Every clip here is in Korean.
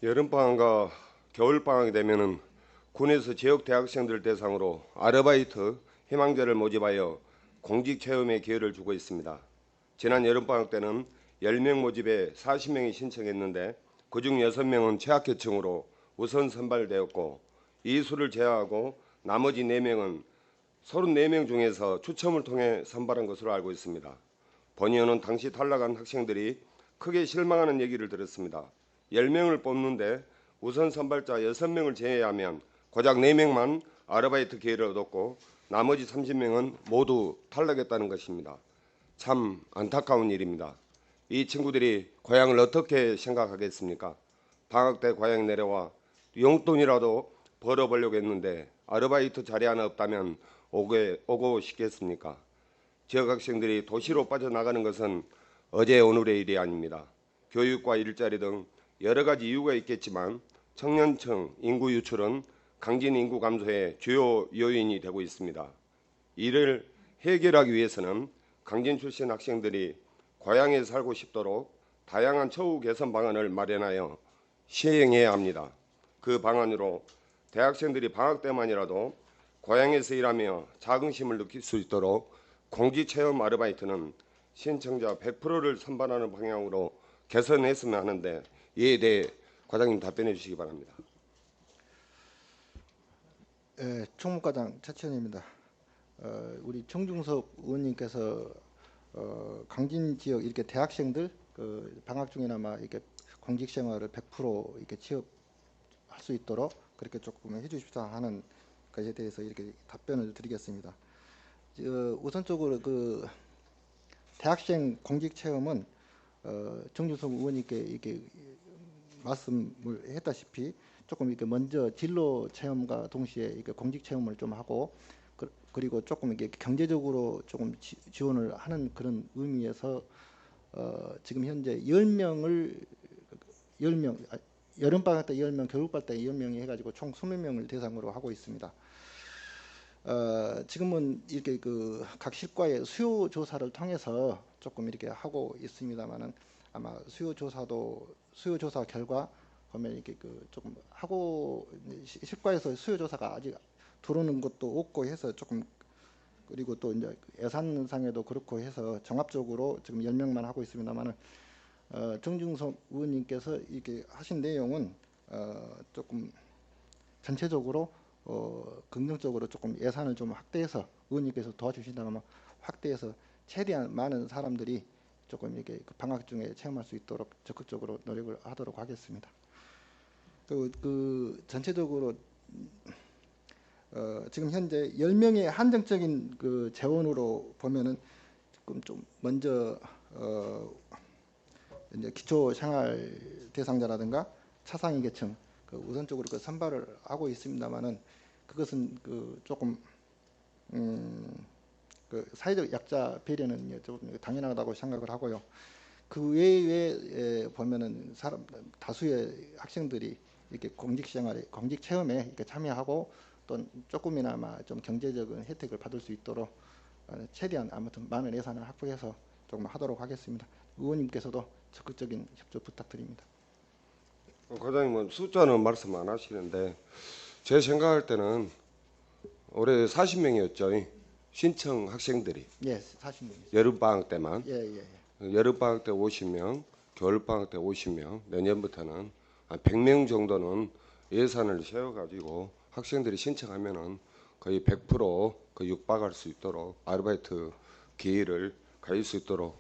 여름방학과 겨울방학이 되면은 군에서 지역 대학생들 대상으로 아르바이트 희망자를 모집하여 공직체험의 기회를 주고 있습니다. 지난 여름방학 때는 10명 모집에 40명이 신청했는데 그중 6명은 취약계층으로 우선 선발되었고 이 수를 제외하고 나머지 4명은 34명 중에서 추첨을 통해 선발한 것으로 알고 있습니다. 본의원은 당시 탈락한 학생들이 크게 실망하는 얘기를 들었습니다. 10명을 뽑는데 우선 선발자 6명을 제외하면 고작 4명만 아르바이트 기회를 얻었고 나머지 30명은 모두 탈락했다는 것입니다. 참 안타까운 일입니다. 이 친구들이 고향을 어떻게 생각하겠습니까? 방학 때 고향에 내려와 용돈이라도 벌어보려고 했는데 아르바이트 자리 하나 없다면 오고 싶겠습니까? 지역 학생들이 도시로 빠져나가는 것은 어제 오늘의 일이 아닙니다. 교육과 일자리 등 여러 가지 이유가 있겠지만 청년층 인구 유출은 강진 인구 감소의 주요 요인이 되고 있습니다. 이를 해결하기 위해서는 강진 출신 학생들이 고향에 살고 싶도록 다양한 처우 개선 방안을 마련하여 시행해야 합니다. 그 방안으로 대학생들이 방학 때만이라도 고향에서 일하며 자긍심을 느낄 수 있도록 공직체험 아르바이트는 신청자 100%를 선발하는 방향으로 개선했으면 하는데 이에 대해 과장님 답변해 주시기 바랍니다. 총무과장 차치현입니다. 우리 정중석 의원님께서 강진 지역 이렇게 대학생들 방학 중에나마 이렇게 공직 생활을 100% 이렇게 취업할 수 있도록 그렇게 조금 해주십사 하는 것에 대해서 이렇게 답변을 드리겠습니다. 우선적으로 그 대학생 공직 체험은 정준석 의원님께 이렇게 말씀을 했다시피 조금 이렇게 먼저 진로 체험과 동시에 이렇게 공직 체험을 좀 하고 그리고 조금 이렇게 경제적으로 조금 지원을 하는 그런 의미에서 지금 현재 10명 여름방학 때 10명, 겨울방학 때 10명이 해가지고 총 20명을 대상으로 하고 있습니다. 지금은 이렇게 그 각 실과의 수요 조사를 통해서 조금 이렇게 하고 있습니다만은 아마 수요 조사 결과 보면 이렇게 그 조금 하고 실과에서 수요 조사가 아직 들어오는 것도 없고 해서 조금 그리고 또 이제 예산상에도 그렇고 해서 종합적으로 지금 10명만 하고 있습니다만은 정중석 의원님께서 이렇게 하신 내용은 조금 전체적으로 긍정적으로 조금 예산을 좀 확대해서 의원님께서 도와주신다면 확대해서 최대한 많은 사람들이 조금 이렇게 방학 중에 체험할 수 있도록 적극적으로 노력을 하도록 하겠습니다. 그 전체적으로 지금 현재 10명의 한정적인 그 재원으로 보면은 조금 좀 먼저 이제 기초 생활 대상자라든가 차상위 계층 우선적으로 그 선발을 하고 있습니다만은 그것은 그 조금 그 사회적 약자 배려는 조금 당연하다고 생각을 하고요. 그 외에 보면은 다수의 학생들이 이렇게 공직 체험에 이렇게 참여하고 또 조금이나마 좀 경제적인 혜택을 받을 수 있도록 최대한 아무튼 많은 예산을 확보해서 조금 하도록 하겠습니다. 의원님께서도 적극적인 협조 부탁드립니다. 과장님은 숫자는 말씀 안 하시는데 제 생각할 때는 올해 40명이었죠. 신청 학생들이 예, 40명. 여름방학 때만. 예. 여름방학 때 50명, 겨울방학 때 50명, 내년부터는 한 100명 정도는 예산을 세워가지고 학생들이 신청하면은 거의 100% 육박할 수 있도록 아르바이트 기회를 가질 수 있도록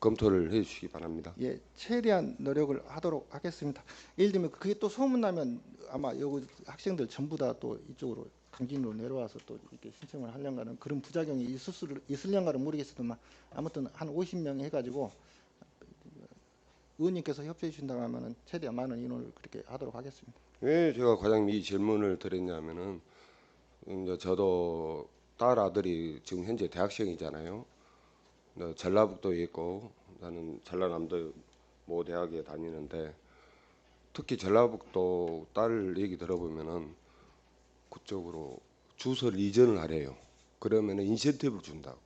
검토를 해주시기 바랍니다. 예, 최대한 노력을 하도록 하겠습니다. 예를 들면 그게 또 소문나면 아마 여기 학생들 전부 다 또 이쪽으로 강진으로 내려와서 또 이렇게 신청을 하려는 그런 부작용이 있을런가는 모르겠지만 아무튼 한 50명 해가지고 의원님께서 협조해 주신다고 하면은 최대한 많은 인원을 그렇게 하도록 하겠습니다. 왜 제가 과장님 이 질문을 드렸냐면은 이제 저도 딸 아들이 지금 현재 대학생이잖아요. 전라북도에 있고 나는 전라남도 모 대학에 다니는데 특히 전라북도 딸 얘기 들어보면은 그쪽으로 주소를 이전을 하래요. 그러면은 인센티브를 준다고.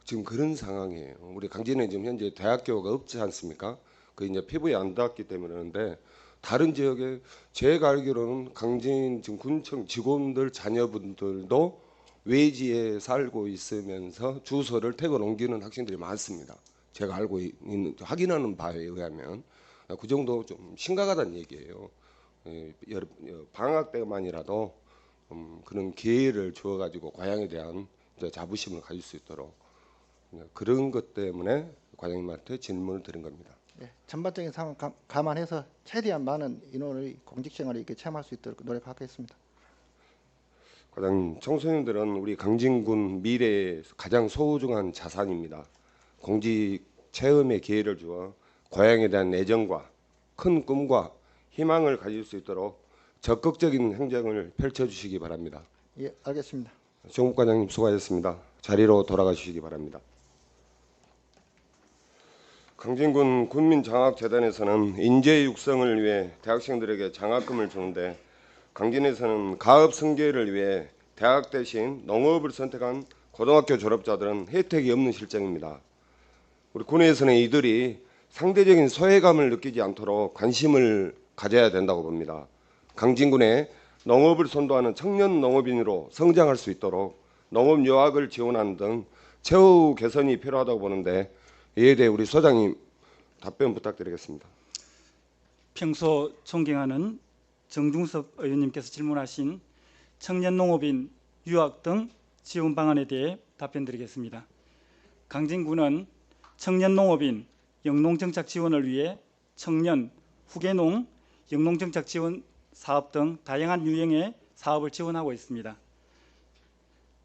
지금 그런 상황이에요. 우리 강진에 지금 현재 대학교가 없지 않습니까? 그 이제 피부에 안 닿았기 때문에 그런데 다른 지역에 제가 알기로는 강진 지금 군청 직원들 자녀분들도 외지에 살고 있으면서 주소를 태걸 옮기는 학생들이 많습니다. 제가 알고 있는 확인하는 바에 의하면 그 정도 좀 심각하다는 얘기예요. 방학 때만이라도 그런 기회를 주어가지고 과양에 대한 이제 자부심을 가질 수 있도록 그런 것 때문에 과장님한테 질문을 드린 겁니다. 예, 전반적인 상황 감안해서 최대한 많은 인원의 공직 생활에 이렇게 체험할 수 있도록 노력하겠습니다. 과장님, 청소년들은 우리 강진군 미래의 가장 소중한 자산입니다. 공직 체험의 기회를 주어 고향에 대한 애정과 큰 꿈과 희망을 가질 수 있도록 적극적인 행정을 펼쳐주시기 바랍니다. 예, 알겠습니다. 정국 과장님 수고하셨습니다. 자리로 돌아가시기 바랍니다. 강진군 군민장학재단에서는 인재 육성을 위해 대학생들에게 장학금을 주는데 강진에서는 가업 승계를 위해 대학 대신 농업을 선택한 고등학교 졸업자들은 혜택이 없는 실정입니다. 우리 군에서는 이들이 상대적인 소외감을 느끼지 않도록 관심을 가져야 된다고 봅니다. 강진군에 농업을 선도하는 청년 농업인으로 성장할 수 있도록 농업 유학을 지원하는 등 처우 개선이 필요하다고 보는데 이에 대해 우리 소장님 답변 부탁드리겠습니다. 평소 존경하는 정중섭 의원님께서 질문하신 청년 농업인 유학 등 지원 방안에 대해 답변드리겠습니다. 강진군은 청년 농업인 영농정착 지원을 위해 청년 후계농 영농정착 지원 사업 등 다양한 유형의 사업을 지원하고 있습니다.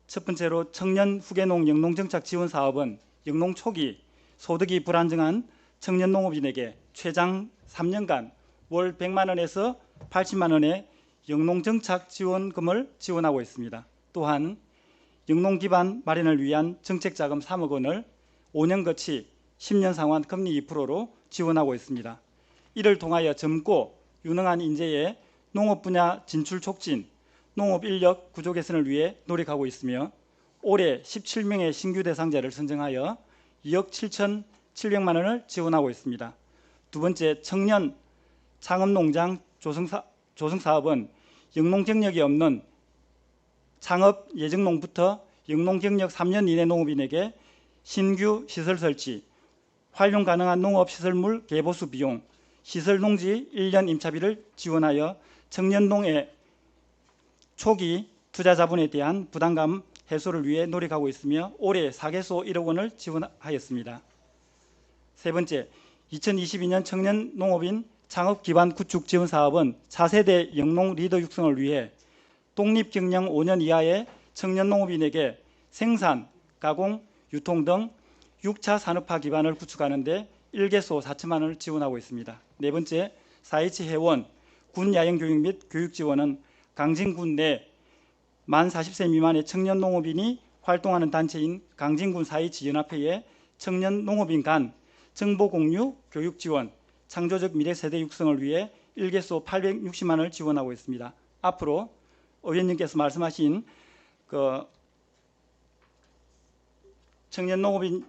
첫 번째로 청년 후계농 영농정착 지원 사업은 영농 초기 소득이 불안정한 청년 농업인에게 최장 3년간 월 100만 원에서 80만 원의 영농정착 지원금을 지원하고 있습니다. 또한 영농 기반 마련을 위한 정책자금 3억 원을 5년 거치 10년 상환 금리 2%로 지원하고 있습니다. 이를 통하여 젊고 유능한 인재의 농업 분야 진출 촉진, 농업 인력 구조 개선을 위해 노력하고 있으며 올해 17명의 신규 대상자를 선정하여 2억 7,700만 원을 지원하고 있습니다. 두 번째, 청년 창업농장 조성사업은 영농 경력이 없는 창업 예정농부터 영농 경력 3년 이내 농업인에게 신규 시설 설치, 활용 가능한 농업시설물 개보수 비용, 시설 농지 1년 임차비를 지원하여 청년농의 초기 투자 자본에 대한 부담감 해소를 위해 노력하고 있으며 올해 4개소 1억 원을 지원하였습니다. 세 번째, 2022년 청년 농업인 창업 기반 구축 지원 사업은 4세대 영농 리더 육성을 위해 독립 경영 5년 이하의 청년 농업인에게 생산, 가공, 유통 등 6차 산업화 기반을 구축하는 데 1개소 4천만 원을 지원하고 있습니다. 네 번째, 4.27 회원, 군 야영 교육 및 교육 지원은 강진군 내 만 40세 미만의 청년 농업인이 활동하는 단체인 강진군 4.27 연합회의 청년 농업인 간 정보 공유, 교육 지원, 창조적 미래 세대 육성을 위해 1개소 860만 원을 지원하고 있습니다. 앞으로 의원님께서 말씀하신 청년 농업인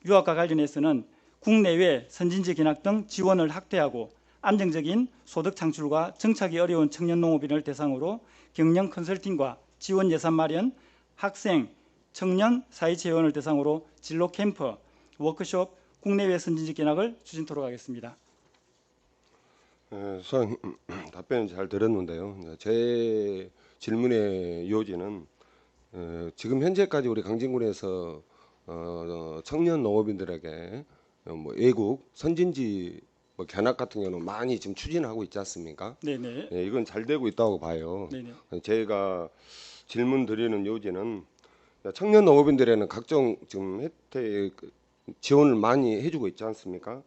유학과 관련해서는 국내외 선진지 견학 등 지원을 확대하고 안정적인 소득 창출과 정착이 어려운 청년 농업인을 대상으로 경영 컨설팅과 지원 예산 마련, 학생, 청년 사회체험을 대상으로 진로 캠프, 워크숍, 국내외 선진지 견학을 추진토록 하겠습니다. 수상 답변 잘 들었는데요. 제 질문의 요지는 지금 현재까지 우리 강진군에서 청년 농업인들에게 뭐 외국 선진지 뭐 견학 같은 경우는 많이 지금 추진하고 있지 않습니까? 네네. 예, 이건 잘 되고 있다고 봐요. 네네. 제가 질문 드리는 요지는 청년 농업인들에는 각종 지금 혜택 지원을 많이 해주고 있지 않습니까?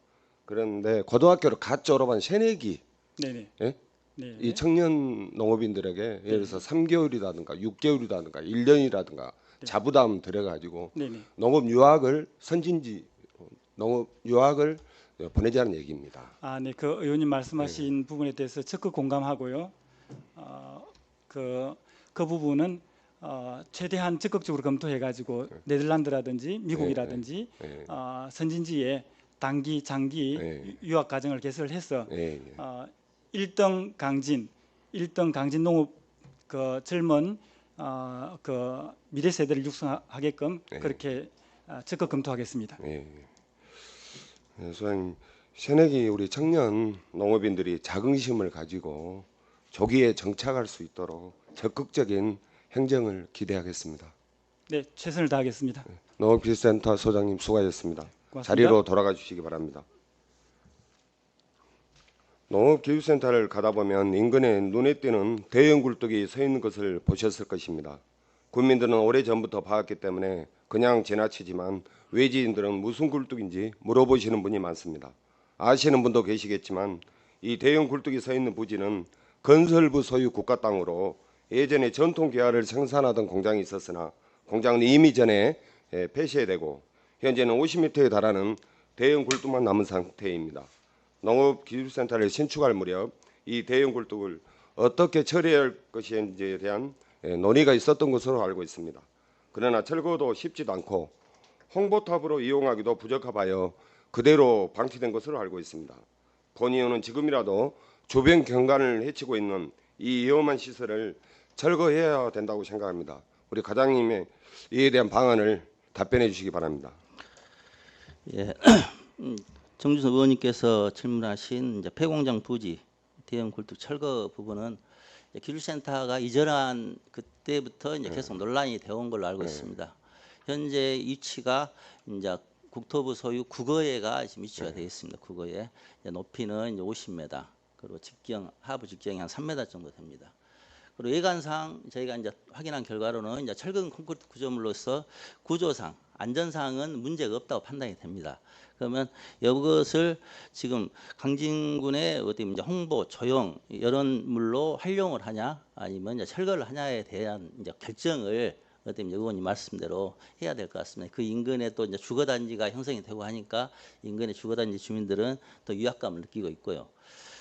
그런데 고등학교를 갓 졸업한 새내기 네네. 예? 네. 이 청년 농업인들에게 예를 들어서 3개월이라든가 6개월이라든가 1년이라든가 자부담 들여가지고 네네. 농업 유학을 선진지 농업 유학을 보내자는 얘기입니다. 아, 네. 그 의원님 말씀하신 부분에 대해서 적극 공감하고요. 그 부분은 최대한 적극적으로 검토해가지고 네덜란드라든지 미국이라든지 선진지에 단기, 장기 예. 유학 과정을 개설해서 예, 예. 1등 강진 농업 그 젊은 그 미래 세대를 육성하게끔 네. 그렇게 적극 검토하겠습니다. 예. 예, 소장님, 새내기 우리 청년 농업인들이 자긍심을 가지고 조기에 정착할 수 있도록 적극적인 행정을 기대하겠습니다. 네, 최선을 다하겠습니다. 농업기술센터 소장님 수고하셨습니다. 고맙습니다. 자리로 돌아가 주시기 바랍니다. 농업기술센터를 가다 보면 인근에 눈에 띄는 대형 굴뚝이 서 있는 것을 보셨을 것입니다. 국민들은 오래전부터 봐왔기 때문에 그냥 지나치지만 외지인들은 무슨 굴뚝인지 물어보시는 분이 많습니다. 아시는 분도 계시겠지만 이 대형 굴뚝이 서 있는 부지는 건설부 소유 국가 땅으로 예전에 전통 기아를 생산하던 공장이 있었으나 공장은 이미 전에 폐쇄되고 현재는 50m에 달하는 대형 굴뚝만 남은 상태입니다. 농업기술센터를 신축할 무렵 이 대형 굴뚝을 어떻게 처리할 것인지에 대한 논의가 있었던 것으로 알고 있습니다. 그러나 철거도 쉽지도 않고 홍보탑으로 이용하기도 부적합하여 그대로 방치된 것으로 알고 있습니다. 본 의원은 지금이라도 주변 경관을 해치고 있는 이 위험한 시설을 철거해야 된다고 생각합니다. 우리 과장님의 이에 대한 방안을 답변해 주시기 바랍니다. 예, 정준섭 의원님께서 질문하신 이제 폐공장 부지 대형 굴뚝 철거 부분은 이제 기술센터가 이전한 그때부터 이제 계속 논란이 되어 온 걸로 알고 있습니다. 현재 위치가 이제 국토부 소유 국어회가 지금 위치가 되어 있습니다. 국어회 높이는 이제 50m, 그리고 직경 하부 직경이 한 3m 정도 됩니다. 그리고 외관상 저희가 이제 확인한 결과로는 이제 철근 콘크리트 구조물로서 구조상 안전상은 문제가 없다고 판단이 됩니다. 그러면 이것을 지금 강진군의 어떻게 이제 홍보, 조형 이런 물로 활용을 하냐, 아니면 이제 철거를 하냐에 대한 이제 결정을 어떻게 의원님 말씀대로 해야 될 것 같습니다. 그 인근에 또 이제 주거단지가 형성이 되고 하니까 인근의 주거단지 주민들은 더 위압감을 느끼고 있고요.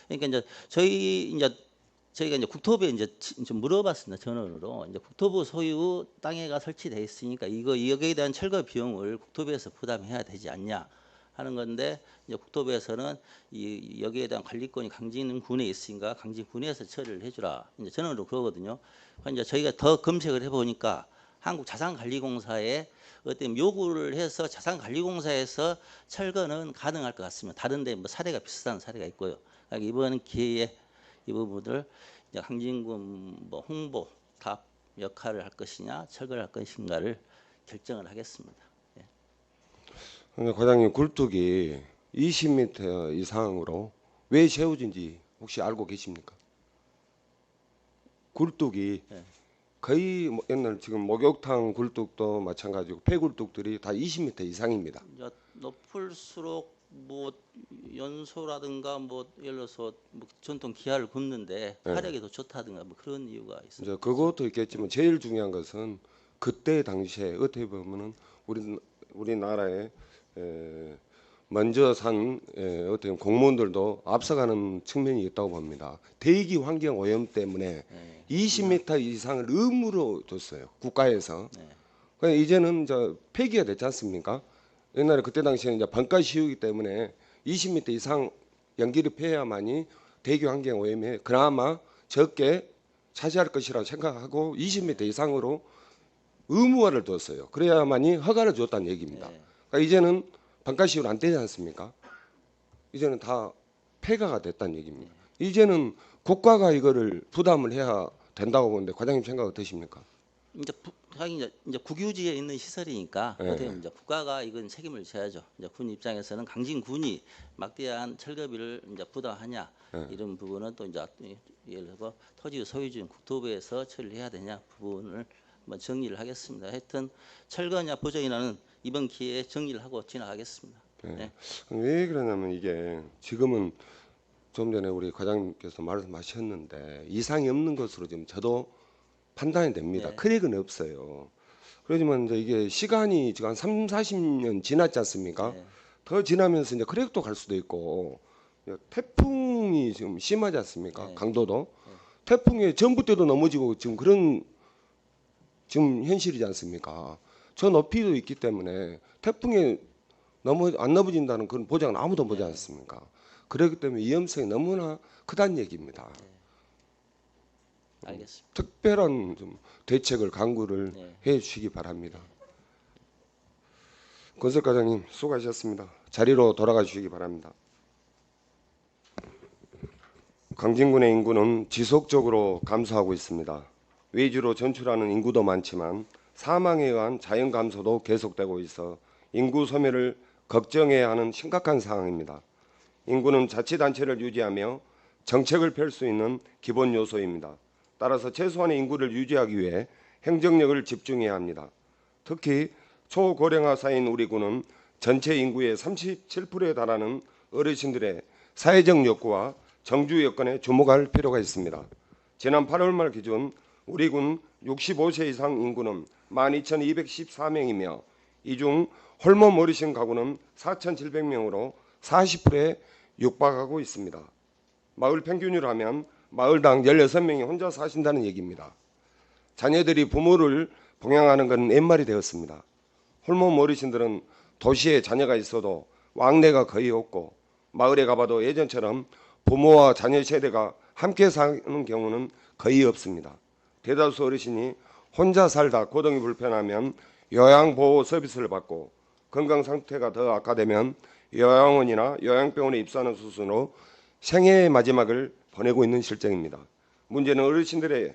그러니까 이제 저희가 이제 국토부에 이제 좀 물어봤습니다. 전원으로 이제 국토부 소유 땅에가 설치돼 있으니까 여기에 대한 철거 비용을 국토부에서 부담해야 되지 않냐 하는 건데, 이제 국토부에서는 여기에 대한 관리권이 강진군에 있으니까 강진군에서 처리를 해주라. 이제 전원으로 그러거든요. 이제 저희가 더 검색을 해보니까 한국자산관리공사에 어떤 요구를 해서 자산관리공사에서 철거는 가능할 것 같습니다. 다른데 뭐 사례가 비슷한 사례가 있고요. 그러니까 이번 기회에 이 부분을 이제 강진군 뭐 홍보 답 역할을 할 것이냐 철거를 할 것인가를 결정을 하겠습니다. 예. 근데 과장님, 굴뚝이 20m 이상으로 왜 세워진지 혹시 알고 계십니까? 굴뚝이 네. 거의 옛날 지금 목욕탕 굴뚝도 마찬가지고 폐굴뚝들이 다 20m 이상입니다. 이제 높을수록 뭐 연소라든가 뭐 예를 들어서 뭐 전통 기아를 굽는데 네. 화력이 더 좋다든가 뭐 그런 이유가 있습니다. 이제 그것도 있겠지만 제일 중요한 것은 그때 당시에 어떻게 보면은 우리나라에 먼저 산 어떻게 보면 공무원들도 앞서가는 측면이 있다고 봅니다. 대기 환경 오염 때문에 네. 20m 이상을 의무로 뒀어요, 국가에서. 네. 그러니까 이제는 폐기가 됐지 않습니까? 옛날에 그때 당시에는 이제 반가시우기 때문에 20m 이상 연기를 폐해야만이 대기 환경 오염에 그나마 적게 차지할 것이라고 생각하고 20m 이상으로 의무화를 뒀어요. 그래야만이 허가를 줬다는 얘기입니다. 네. 그러니까 이제는 반가시우는 안 되지 않습니까? 이제는 다 폐가가 됐다는 얘기입니다. 이제는 국가가 이거를 부담을 해야 된다고 보는데 과장님 생각 어떠십니까? 하긴 이제 국유지에 있는 시설이니까 네. 어떻게 보면 이제 국가가 이건 책임을 져야죠. 이제 군 입장에서는 강진군이 막대한 철거비를 이제 부담하냐 네. 이런 부분은 또 이제 예를 들어 토지 소유주인 국토부에서 처리를 해야 되냐 부분을 한번 정리를 하겠습니다. 하여튼 철거냐 보전이라는 이번 기회에 정리를 하고 지나가겠습니다. 네. 네. 왜 그러냐면 이게 지금은 좀 전에 우리 과장님께서 말씀하셨는데 이상이 없는 것으로 지금 저도 판단이 됩니다. 네. 크랙은 없어요. 그렇지만 이제 이게 시간이 지금 한 3, 40년 지났지 않습니까? 네. 더 지나면서 이제 크랙도 갈 수도 있고 태풍이 지금 심하지 않습니까? 네. 강도도 태풍에 전부 때도 넘어지고 지금 그런 지금 현실이지 않습니까? 저 높이도 있기 때문에 태풍에 안 넘어진다는 그런 보장은 아무도 보지 않습니까? 그렇기 때문에 위험성이 너무나 크다는 얘기입니다. 알겠습니다. 특별한 좀 대책을 강구를 네. 해 주시기 바랍니다. 건설과장님 수고하셨습니다. 자리로 돌아가 주시기 바랍니다. 강진군의 인구는 지속적으로 감소하고 있습니다. 외주로 전출하는 인구도 많지만 사망에 의한 자연 감소도 계속되고 있어 인구 소멸을 걱정해야 하는 심각한 상황입니다. 인구는 자치단체를 유지하며 정책을 펼 수 있는 기본 요소입니다. 따라서 최소한의 인구를 유지하기 위해 행정력을 집중해야 합니다. 특히 초고령화 사회인 우리 군은 전체 인구의 37%에 달하는 어르신들의 사회적 욕구와 정주 여건에 주목할 필요가 있습니다. 지난 8월 말 기준 우리 군 65세 이상 인구는 12,214명이며 이 중 홀몸 어르신 가구는 4,700명으로 40%에 육박하고 있습니다. 마을 평균으로 하면 마을당 16명이 혼자 사신다는 얘기입니다. 자녀들이 부모를 봉양하는 건 옛말이 되었습니다. 홀몸 어르신들은 도시에 자녀가 있어도 왕래가 거의 없고 마을에 가봐도 예전처럼 부모와 자녀 세대가 함께 사는 경우는 거의 없습니다. 대다수 어르신이 혼자 살다 거동이 불편하면 요양보호 서비스를 받고 건강 상태가 더 악화되면 요양원이나 요양병원에 입소하는 수순으로 생애의 마지막을 보내고 있는 실정입니다. 문제는 어르신들의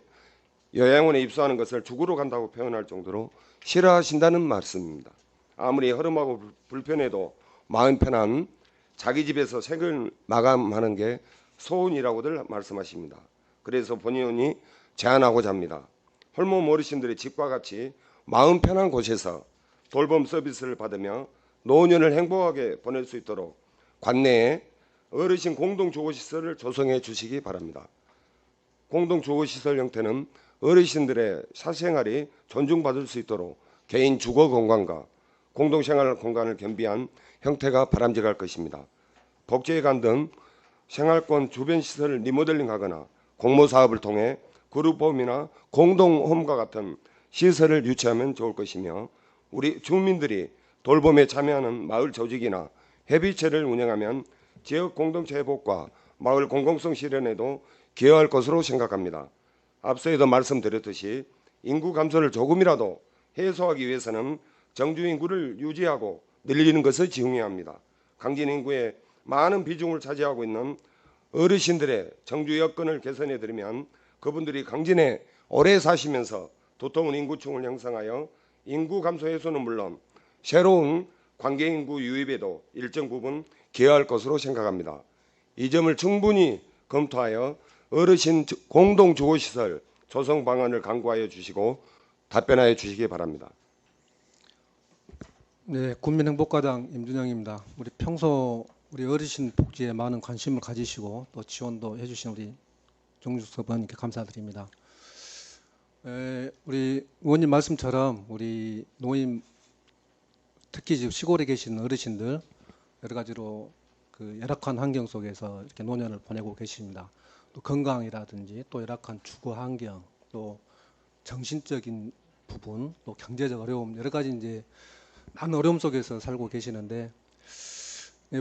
요양원에 입소하는 것을 죽으러 간다고 표현할 정도로 싫어하신다는 말씀입니다. 아무리 허름하고 불편해도 마음 편한 자기 집에서 생을 마감하는 게 소원이라고들 말씀하십니다. 그래서 본의원이 제안하고자 합니다. 홀몸 어르신들의 집과 같이 마음 편한 곳에서 돌봄 서비스를 받으며 노년을 행복하게 보낼 수 있도록 관내에 어르신 공동주거시설을 조성해 주시기 바랍니다. 공동주거시설 형태는 어르신들의 사생활이 존중받을 수 있도록 개인 주거 공간과 공동생활 공간을 겸비한 형태가 바람직할 것입니다. 복지회관 등 생활권 주변 시설을 리모델링하거나 공모사업을 통해 그룹홈이나 공동홈과 같은 시설을 유치하면 좋을 것이며 우리 주민들이 돌봄에 참여하는 마을 조직이나 협의체를 운영하면 지역 공동체 회복과 마을 공공성 실현에도 기여할 것으로 생각합니다. 앞서에도 말씀드렸듯이 인구 감소를 조금이라도 해소하기 위해서는 정주 인구를 유지하고 늘리는 것이 중요합니다. 강진 인구의 많은 비중을 차지하고 있는 어르신들의 정주 여건을 개선해 드리면 그분들이 강진에 오래 사시면서 두터운 인구층을 형성하여 인구 감소 해소는 물론 새로운 관계 인구 유입에도 일정 부분 기여할 것으로 생각합니다. 이 점을 충분히 검토하여 어르신 공동 주거시설 조성 방안을 강구하여 주시고 답변하여 주시기 바랍니다. 네, 국민행복과장 임준영입니다. 우리 평소 우리 어르신 복지에 많은 관심을 가지시고 또 지원도 해주신 우리 정주섭 의원님께 감사드립니다. 우리 의원님 말씀처럼 우리 노인 특히 지금 시골에 계신 어르신들 여러 가지로 그 열악한 환경 속에서 이렇게 노년을 보내고 계십니다. 또 건강이라든지 또 열악한 주거 환경, 또 정신적인 부분, 또 경제적 어려움 여러 가지 이제 많은 어려움 속에서 살고 계시는데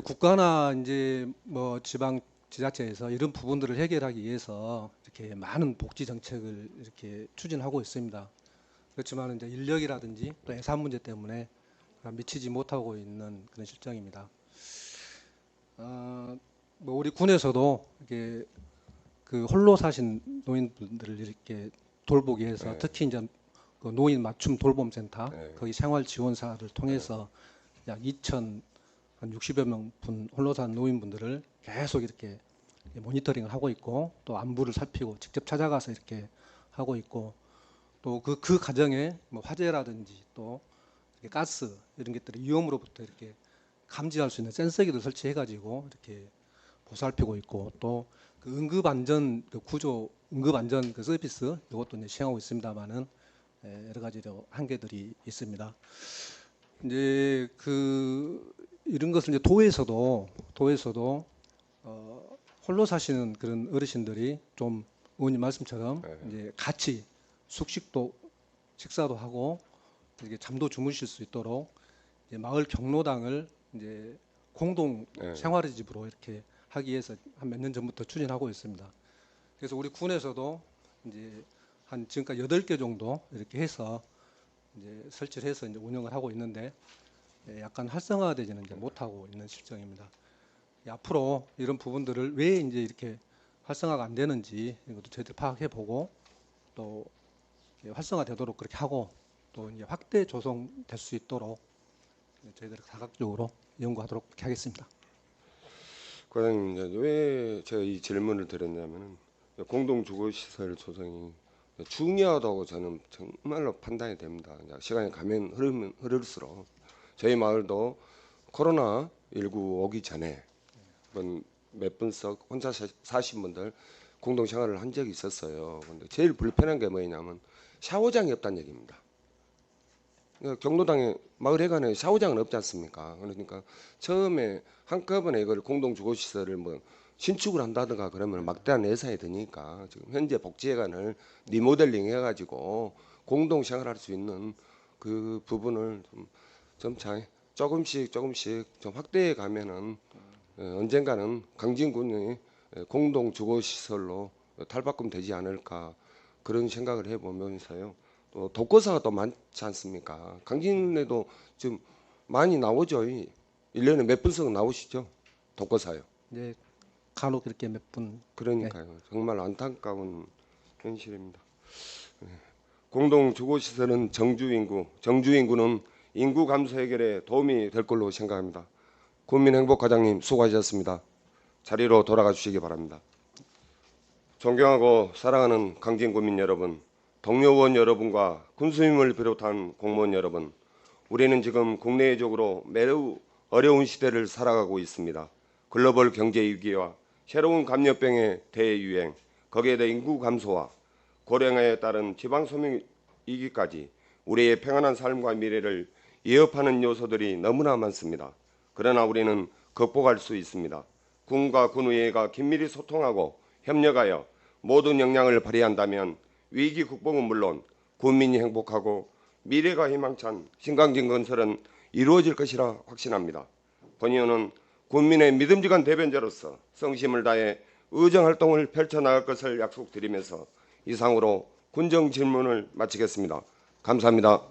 국가나 이제 뭐 지방 지자체에서 이런 부분들을 해결하기 위해서 이렇게 많은 복지 정책을 이렇게 추진하고 있습니다. 그렇지만 이제 인력이라든지 또 예산 문제 때문에 미치지 못하고 있는 그런 실정입니다. 뭐 우리 군에서도 이렇게 그 홀로 사신 노인분들을 이렇게 돌보기 위해서 네. 특히 이제 그 노인 맞춤 돌봄센터 네. 거기 생활 지원사를 통해서 약 2,060여 명 분 홀로 산 노인분들을 계속 이렇게 모니터링을 하고 있고 또 안부를 살피고 직접 찾아가서 이렇게 하고 있고 또 그 과정에 뭐 화재라든지 또 이렇게 가스 이런 것들의 위험으로부터 이렇게 감지할 수 있는 센서기를 설치해가지고 이렇게 보살피고 있고 또 그 응급안전 그 구조 응급안전 그 서비스 이것도 이제 시행하고 있습니다만은 여러 가지로 한계들이 있습니다. 이제 그 이런 것을 이제 도에서도 홀로 사시는 그런 어르신들이 좀 의원님 말씀처럼 이제 같이 숙식도 식사도 하고 이렇게 잠도 주무실 수 있도록 이제 마을 경로당을 이제 공동 네. 생활의 집으로 이렇게 하기 위해서 한 몇 년 전부터 추진하고 있습니다. 그래서 우리 군에서도 이제 한 지금까지 8개 정도 이렇게 해서 이제 설치를 해서 이제 운영을 하고 있는데 약간 활성화되지는 이제 못하고 있는 실정입니다. 앞으로 이런 부분들을 왜 이제 이렇게 활성화가 안 되는지 이것도 저희들 파악해 보고 또 활성화되도록 그렇게 하고 또 이제 확대 조성될 수 있도록 저희들 다각적으로 연구하도록 그렇게 하겠습니다. 과장님, 이제 왜 제가 이 질문을 드렸냐면은 공동주거시설 조성이 중요하다고 저는 정말로 판단이 됩니다. 이제 시간이 가면 흐를수록 저희 마을도 코로나 19 오기 전에 몇 분씩 혼자 사신 분들 공동 생활을 한 적이 있었어요. 근데 제일 불편한 게 뭐냐면 샤워장이 없다는 얘기입니다. 경로당에 마을 회관에 샤워장은 없지 않습니까? 그러니까 처음에 한꺼번에 이걸 공동주거시설을 뭐 신축을 한다든가 그러면 막대한 예산이 드니까 지금 현재 복지회관을 리모델링 해가지고 공동 생활할 수 있는 그 부분을 좀 조금씩 좀 확대해 가면은 언젠가는 강진군이 공동주거시설로 탈바꿈 되지 않을까 그런 생각을 해보면서요. 또 독거사가 또 많지 않습니까? 강진에도 좀 많이 나오죠. 1년에 몇 분씩 나오시죠? 독거사요. 이제 간혹 이렇게 몇 분. 그러니까요. 정말 안타까운 현실입니다. 공동주거시설은 정주인구는 인구 감소 해결에 도움이 될 걸로 생각합니다. 국민행복과장님 수고하셨습니다. 자리로 돌아가 주시기 바랍니다. 존경하고 사랑하는 강진구민 여러분, 동료 의원 여러분과 군수님을 비롯한 공무원 여러분, 우리는 지금 국내적으로 매우 어려운 시대를 살아가고 있습니다. 글로벌 경제 위기와 새로운 감염병의 대유행, 거기에 대해 인구 감소와 고령화에 따른 지방 소멸 위기까지 우리의 평안한 삶과 미래를 위협하는 요소들이 너무나 많습니다. 그러나 우리는 극복할 수 있습니다. 군과 군의회가 긴밀히 소통하고 협력하여 모든 역량을 발휘한다면 위기 극복은 물론 국민이 행복하고 미래가 희망찬 신강진 건설은 이루어질 것이라 확신합니다. 본 의원은 국민의 믿음직한 대변자로서 성심을 다해 의정활동을 펼쳐나갈 것을 약속드리면서 이상으로 군정 질문을 마치겠습니다. 감사합니다.